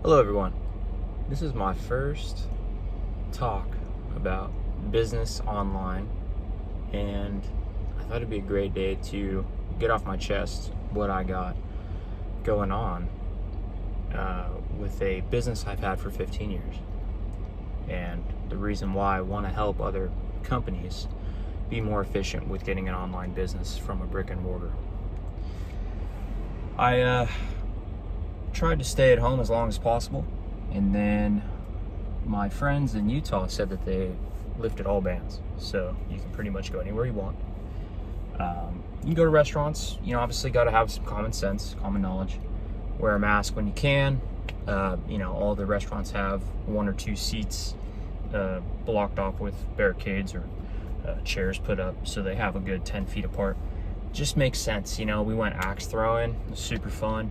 Hello everyone. This is my first talk about business online, and I thought it'd be a great day to get off my chest what I got going on with a business I've had for 15 years, and the reason why I want to help other companies be more efficient with getting an online business from a brick and mortar. I tried to stay at home as long as possible, and then my friends in Utah said that they lifted all bans, so you can pretty much go anywhere you want. You can go to restaurants, obviously got to have some common sense, common knowledge. Wear a mask when you can. All the restaurants have one or two seats blocked off with barricades or chairs put up, so they have a good 10 feet apart. Just makes sense. We went axe throwing. It was super fun.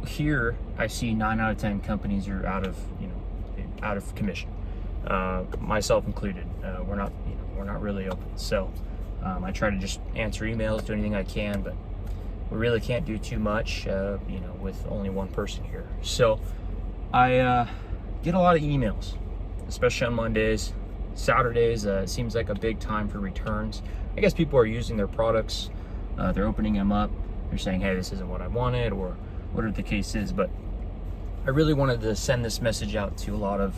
Here I see 9 out of 10 companies are out of commission, myself included. We're not really open. So I try to just answer emails, do anything I can, but we really can't do too much, with only one person here. So I get a lot of emails, especially on Mondays. Saturdays seems like a big time for returns. I guess people are using their products, they're opening them up, they're saying, hey, this isn't what I wanted, or whatever the case is. But I really wanted to send this message out to a lot of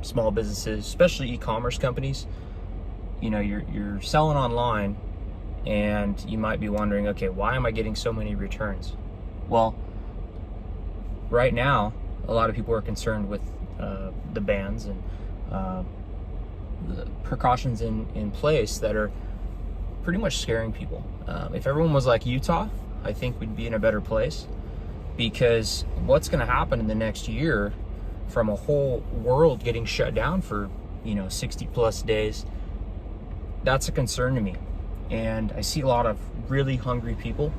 small businesses, especially e-commerce companies. You're selling online, and you might be wondering, okay, why am I getting so many returns? Well, right now, a lot of people are concerned with the bans and the precautions in place that are pretty much scaring people. If everyone was like Utah, I think we'd be in a better place, because what's going to happen in the next year from a whole world getting shut down for 60 plus days, that's a concern to me. And I see a lot of really hungry people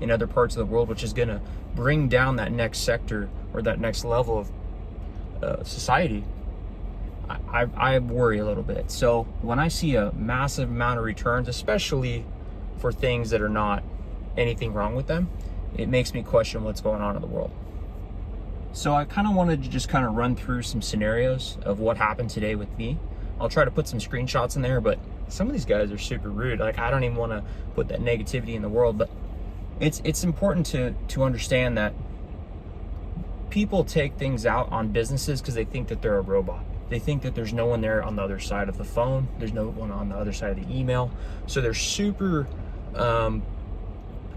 in other parts of the world, which is going to bring down that next sector or that next level of society. I worry a little bit. So when I see a massive amount of returns, especially for things that are not anything wrong with them, it makes me question what's going on in the world. So I kind of wanted to just run through some scenarios of what happened today with me. I'll try to put some screenshots in there, but some of these guys are super rude. Like, I don't even want to put that negativity in the world, but it's important to understand that people take things out on businesses because they think that they're a robot. They think that there's no one there on the other side of the phone. There's no one on the other side of the email. So they're super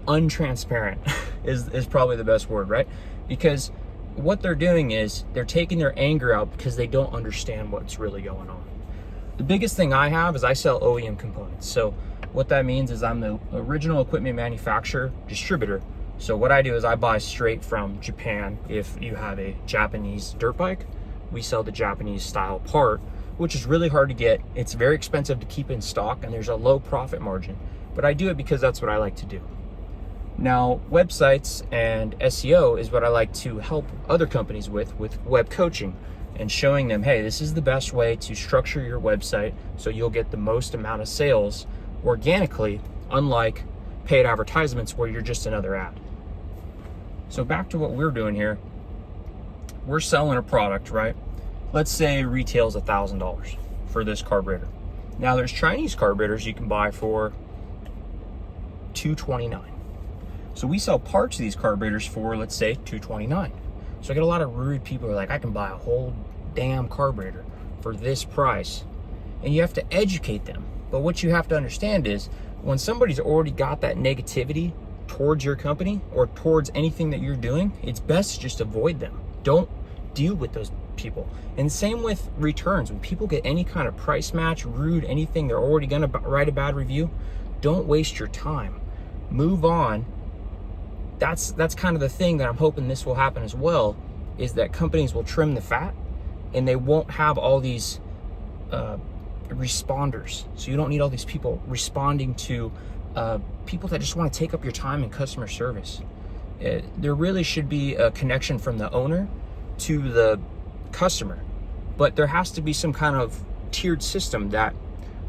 untransparent is probably the best word, right? Because what they're doing is they're taking their anger out because they don't understand what's really going on. The biggest thing I have is I sell OEM components. So what that means is I'm the original equipment manufacturer distributor. So what I do is I buy straight from Japan. If you have a Japanese dirt bike, we sell the Japanese style part, which is really hard to get. It's very expensive to keep in stock, and there's a low profit margin. But I do it because that's what I like to do. Now, websites and SEO is what I like to help other companies with web coaching and showing them, hey, this is the best way to structure your website so you'll get the most amount of sales organically, unlike paid advertisements where you're just another ad. So back to what we're doing here. We're selling a product, right? Let's say retails $1,000 for this carburetor. Now there's Chinese carburetors you can buy for $229. So we sell parts of these carburetors for, let's say, $229. So I get a lot of rude people who are like, I can buy a whole damn carburetor for this price. And you have to educate them. But what you have to understand is when somebody's already got that negativity towards your company or towards anything that you're doing, it's best to just avoid them. Don't deal with those people. And same with returns. When people get any kind of price match, rude, anything, they're already gonna write a bad review. Don't waste your time. Move on. That's kind of the thing that I'm hoping this will happen as well, is that companies will trim the fat and they won't have all these responders. So you don't need all these people responding to people that just want to take up your time in customer service. There really should be a connection from the owner to the customer, but there has to be some kind of tiered system that,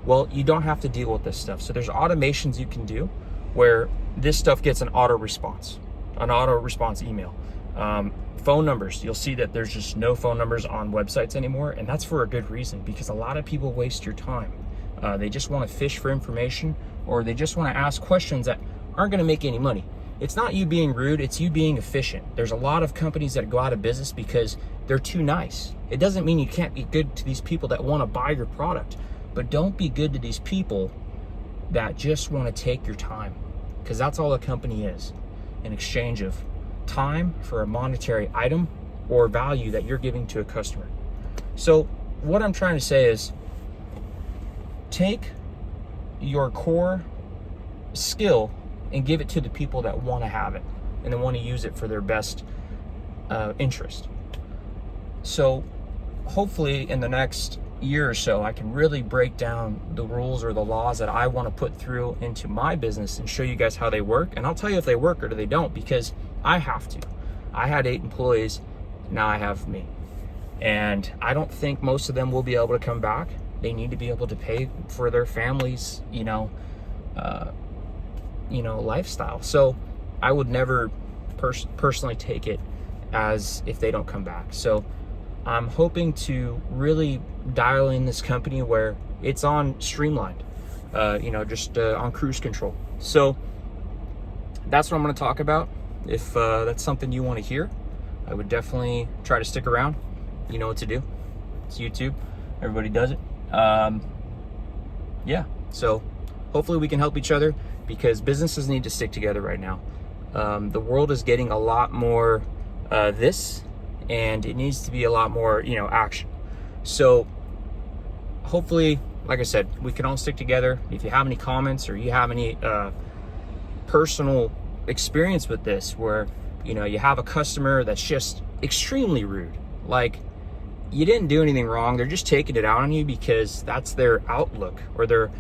well, you don't have to deal with this stuff. So there's automations you can do where this stuff gets an auto response email. Phone numbers, you'll see that there's just no phone numbers on websites anymore, and that's for a good reason, because a lot of people waste your time. They just want to fish for information, or they just want to ask questions that aren't going to make any money. It's not you being rude, it's you being efficient. There's a lot of companies that go out of business because they're too nice. It doesn't mean you can't be good to these people that want to buy your product, but don't be good to these people that just want to take your time, because that's all a company is, in exchange of time for a monetary item or value that you're giving to a customer. So what I'm trying to say is, take your core skill and give it to the people that want to have it and they want to use it for their best interest. So hopefully in the next year or so, I can really break down the rules or the laws that I want to put through into my business and show you guys how they work. And I'll tell you if they work or they don't, because I have to. I had 8 employees, now I have me. And I don't think most of them will be able to come back. They need to be able to pay for their families, lifestyle. So I would never personally take it as if they don't come back. So I'm hoping to really dial in this company where it's on streamlined, on cruise control. So that's what I'm going to talk about. If that's something you want to hear, I would definitely try to stick around. You know what to do. It's YouTube. Everybody does it. So hopefully we can help each other, because businesses need to stick together right now. The world is getting a lot more this, and it needs to be a lot more, action. So hopefully, like I said, we can all stick together. If you have any comments or you have any personal experience with this, where, you have a customer that's just extremely rude, like you didn't do anything wrong, they're just taking it out on you because that's their outlook, or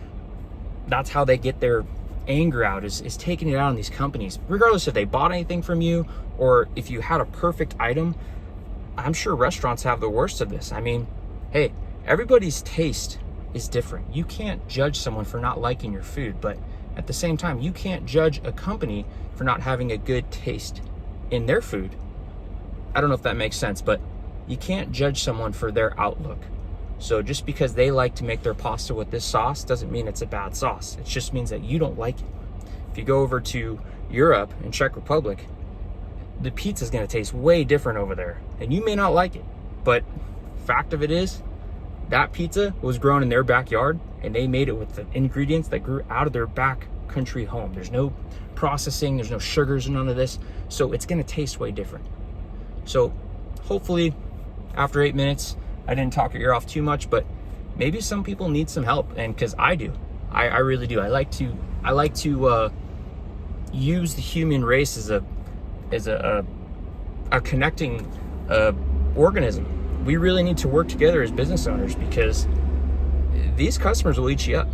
that's how they get their anger out, is taking it out on these companies, regardless if they bought anything from you or if you had a perfect item. I'm sure restaurants have the worst of this. I mean, hey, everybody's taste is different. You can't judge someone for not liking your food, but at the same time, you can't judge a company for not having a good taste in their food. I don't know if that makes sense, but you can't judge someone for their outlook. So just because they like to make their pasta with this sauce doesn't mean it's a bad sauce. It just means that you don't like it. If you go over to Europe and Czech Republic, the pizza is going to taste way different over there, and you may not like it, but fact of it is, that pizza was grown in their backyard, and they made it with the ingredients that grew out of their back country home. There's no processing, there's no sugars, none of this, so it's going to taste way different. So hopefully after 8 minutes, I didn't talk your ear off too much, but maybe some people need some help, and because I do, I really do. I like to use the human race as a connecting organism. We really need to work together as business owners, because these customers will eat you up.